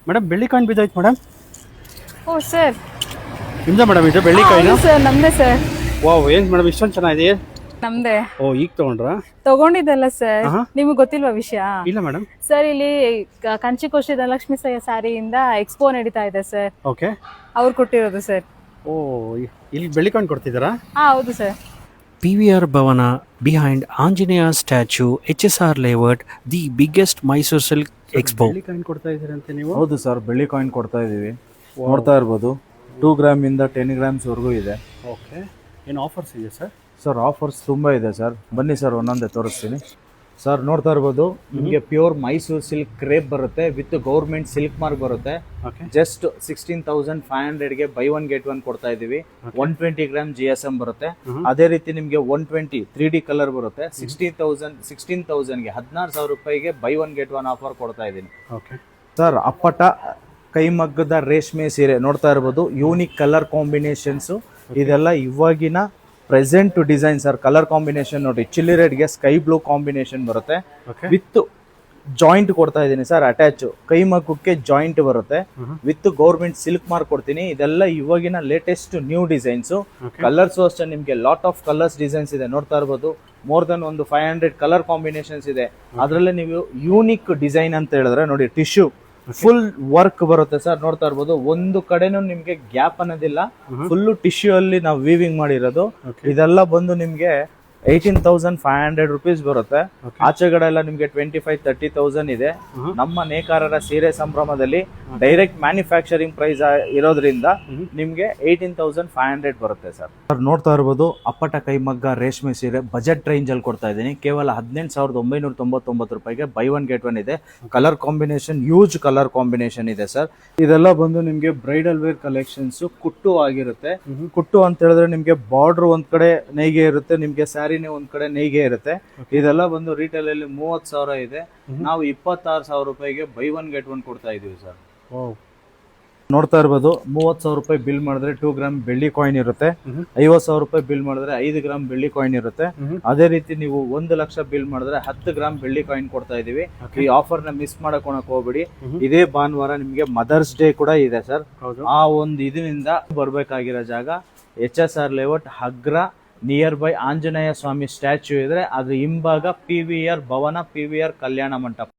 Madam ಬೆಳ್ಳಿ coin ಬಿದ್ದೈತೆ madam. ಓ sir, ನಿಮ್ದ madam ಇದು ಬೆಳ್ಳಿ ಕಾಯಿನ್? ಸರ್ ನಮ್ದೇ ಸರ್. ವಾವ್, ಏನ್ ಮೇಡಮ್ ಇಷ್ಟೊಂದು ಚೆನ್ನಾಗಿದೆ. ನಮ್ದೇ. ಓ, ಈಗ ತಗೊಂಡ್ರಾ? ತಗೊಂಡಿದ್ದಲ್ಲ ಸರ್, ಆಹಾ. ನಿಮ್ಗೆ ಗೊತ್ತಿಲ್ವಾ ವಿಷಯ? ಇಲ್ಲ ಮೇಡಮ್. ಸರ್ ಇಲ್ಲಿ ಕಂಚಿಕೋಶಿ ಧನಲಕ್ಷ್ಮಿ ಸ್ಯಾರಿಯಿಂದ ಎಕ್ಸ್ಪೋ ನಡೀತಾ ಇದೆ ಸರ್. ಓಕೆ. ಅವ್ರು ಕೊಟ್ಟಿರೋದು ಸರ್. ಓ, ಇಲ್ಲಿ ಬೆಳ್ಳಿ ಕಾಯಿನ್ ಕೊಡ್ತಿದ್ದೀರಾ? ಹೌದು sir. PVR Bhavana behind Anjaneya statue, HSR Layout, the biggest Mysore Silk Expo. ಬೆಳ್ಳಿ ಕಾಯಿನ್ ಕೊಡ್ತಾ ಇದ್ದೀರಂತೆ ನೀವು? ಹೌದು ಸರ್, ಬೆಳ್ಳಿ ಕಾಯಿನ್ ಕೊಡ್ತಾ ಇದೀವಿ. ನೋಡ್ತಾ ಇರ್ಬೋದು, 2 ಗ್ರಾಮ್ ಇಂದ 10 ಗ್ರಾಮ್ಸ್ ವರೆಗೂ ಇದೆ. ಓಕೆ. ಏನು ಆಫರ್ಸ್ ಇದೆ ಸರ್? ಸರ್ ಆಫರ್ಸ್ ತುಂಬಾ ಇದೆ ಸರ್, ಬನ್ನಿ ಸರ್ ಒಂದೊಂದೇ ತೋರಿಸ್ತೀನಿ. ಸರ್ ನೋಡ್ತಾ ಇರ್ಬೋದು, ನಿಮಗೆ ಪ್ಯೂರ್ ಮೈಸೂರು ಸಿಲ್ಕ್ ಕ್ರೇಪ್ ಬರುತ್ತೆ ವಿತ್ ಗೌರ್ಮೆಂಟ್ ಸಿಲ್ಕ್ ಮಾರ್ಕ್ ಬರುತ್ತೆ. ಜಸ್ಟ್ 16,500ಗೆ ಬೈ ಒನ್ ಗೆಟ್ ಒನ್ ಕೊಡ್ತಾ ಇದೀವಿ. 120 ಗ್ರಾಮ್ GSM ಬರುತ್ತೆ. ಅದೇ ರೀತಿ ನಿಮಗೆ 120 3D ಕಲರ್ ಬರುತ್ತೆ. 16,000ಗೆ 16,000 ರೂಪಾಯಿಗೆ buy one get one offer ಕೊಡ್ತಾ ಇದ್ದೀನಿ. ಸರ್ ಅಪ್ಪಟ ಕೈಮಗ್ಗದ ರೇಷ್ಮೆ ಸೀರೆ ನೋಡ್ತಾ ಇರ್ಬೋದು, ಯೂನಿಕ್ ಕಲರ್ ಕಾಂಬಿನೇಷನ್ಸ್. ಇದೆಲ್ಲ ಇವಾಗಿನ present design sir. Colour combination ನೋಡಿ, ಚಿಲ್ಲಿ ರೆಡ್ಗೆ ಸ್ಕೈ ಬ್ಲೂ ಕಾಂಬಿನೇಷನ್ ಬರುತ್ತೆ. ವಿತ್ ಜಾಯಿಂಟ್ ಕೊಡ್ತಾ ಇದ್ದೀನಿ ಸರ್, ಅಟ್ಯಾಚ್ ಕೈಮಗ್ಗಕ್ಕೆ ಜಾಯಿಂಟ್ ಬರುತ್ತೆ. ವಿತ್ ಗೌರ್ಮೆಂಟ್ ಸಿಲ್ಕ್ ಮಾರ್ಕ್ ಕೊಡ್ತೀನಿ. ಇದೆಲ್ಲ ಇವಾಗಿನ ಲೇಟೆಸ್ಟ್ ನ್ಯೂ ಡಿಸೈನ್ಸ್. ಕಲರ್ಸ್ ಅಷ್ಟೇ ನಿಮ್ಗೆ ಲಾಟ್ ಆಫ್ ಕಲರ್ಸ್ ಡಿಸೈನ್ಸ್ ಇದೆ. ನೋಡ್ತಾ ಇರ್ಬೋದು, ಮೋರ್ ದನ್ ಒಂದು 500 ಕಲರ್ ಕಾಂಬಿನೇಷನ್ಸ್ ಇದೆ. ಅದರಲ್ಲೇ ನೀವು ಯೂನಿಕ್ ಡಿಸೈನ್ ಅಂತ ಹೇಳಿದ್ರೆ ನೋಡಿ, ಟಿಶ್ಯೂ ಫುಲ್ ವರ್ಕ್ ಬರುತ್ತೆ ಸರ್. ನೋಡ್ತಾ ಇರ್ಬೋದು, ಒಂದು ಕಡೆನೂ ನಿಮ್ಗೆ ಗ್ಯಾಪ್ ಅನ್ನೋದಿಲ್ಲ. ಫುಲ್ ಟಿಶ್ಯೂ ಅಲ್ಲಿ ನಾವು ವೀವಿಂಗ್ ಮಾಡಿರೋದು. ಇದೆಲ್ಲ ಬಂದು ನಿಮ್ಗೆ 18,500 ರುಪೀಸ್ ಬರುತ್ತೆ. ಆಚೆಗಡೆ ಎಲ್ಲ ನಿಮ್ಗೆ 25-30,000 ಇದೆ. ನಮ್ಮ ನೇಕಾರರ ಸೀರೆ ಸಂಭ್ರಮದಲ್ಲಿ ಡೈರೆಕ್ಟ್ ಮ್ಯಾನುಫ್ಯಾಕ್ಚರಿಂಗ್ ಪ್ರೈಸ್ ಇರೋದ್ರಿಂದ ನಿಮ್ಗೆ 18,500 ಬರುತ್ತೆ ಸರ್. ಸರ್ ನೋಡ್ತಾ ಇರ್ಬೋದು, ಅಪ್ಪಟ ಕೈಮಗ್ಗ ರೇಷ್ಮೆ ಸೀರೆ ಬಜೆಟ್ ರೇಂಜ್ ಅಲ್ಲಿ ಕೊಡ್ತಾ ಇದ್ದೀನಿ. ಕೇವಲ 18,999 ರೂಪಾಯಿಗೆ ಬೈ ಒನ್ ಗೆಟ್ ಒನ್ ಇದೆ. Colour combination use colour combination ಇದೆ ಸರ್. ಇದೆಲ್ಲ ಬಂದು ನಿಮ್ಗೆ ಬ್ರೈಡಲ್ ವೇರ್ ಕಲೆಕ್ಷನ್ಸ್ ಕುಟ್ಟು ಆಗಿರುತ್ತೆ. ಕುಟ್ಟು ಅಂತ ಹೇಳಿದ್ರೆ ನಿಮ್ಗೆ ಬಾರ್ಡರ್ ಒಂದ್ ಕಡೆ ನೇಯ್ಗೆ ಇರುತ್ತೆ, ನಿಮ್ಗೆ ಸ್ಯಾರಿನೇ ಒಂದ್ ಕಡೆ ನೇಯ್ಗೆ ಇರುತ್ತೆ. ಇದೆಲ್ಲ ಬಂದು ರಿಟೇಲ್ ಅಲ್ಲಿ 30,000 ಇದೆ. ನಾವು 26,000 ರೂಪಾಯಿಗೆ ಬೈ ಒನ್ ಗೆಟ್ ಒನ್ ಕೊಡ್ತಾ ಇದೀವಿ ಸರ್. ನೋಡ್ತಾ ಇರ್ಬೋದು, 30,000 ರೂಪಾಯಿ ಬಿಲ್ ಮಾಡಿದ್ರೆ 2 ಗ್ರಾಮ್ ಬೆಳ್ಳಿ ಕಾಯಿನ್ ಇರುತ್ತೆ. 50,000 ರೂಪಾಯಿ ಬಿಲ್ ಮಾಡಿದ್ರೆ 5 ಗ್ರಾಮ್ ಬೆಳ್ಳಿ ಕಾಯಿನ್ ಇರುತ್ತೆ. ಅದೇ ರೀತಿ ನೀವು 1 ಲಕ್ಷ ಬಿಲ್ ಮಾಡಿದ್ರೆ 10 ಗ್ರಾಮ್ ಬೆಳ್ಳಿ ಕಾಯಿನ್ ಕೊಡ್ತಾ ಇದೀವಿ. ಈ ಆಫರ್ ನ ಮಿಸ್ ಮಾಡಕ್ ಹೋಗ್ಬೇಡಿ. ಇದೇ ಭಾನುವಾರ ನಿಮ್ಗೆ ಮದರ್ಸ್ ಡೇ ಕೂಡ ಇದೆ ಸರ್. ಆ ಒಂದು ಇದರಿಂದ ಬರ್ಬೇಕಾಗಿರೋ ಜಾಗ HSR ಲೇಔಟ್ ಹಗ್ರ, near by Anjaneya Swamy statue ಇದ್ರೆ ಅದ್ರ ಹಿಂಭಾಗ PVR ಭವನ, PVR ಕಲ್ಯಾಣ ಮಂಟಪ.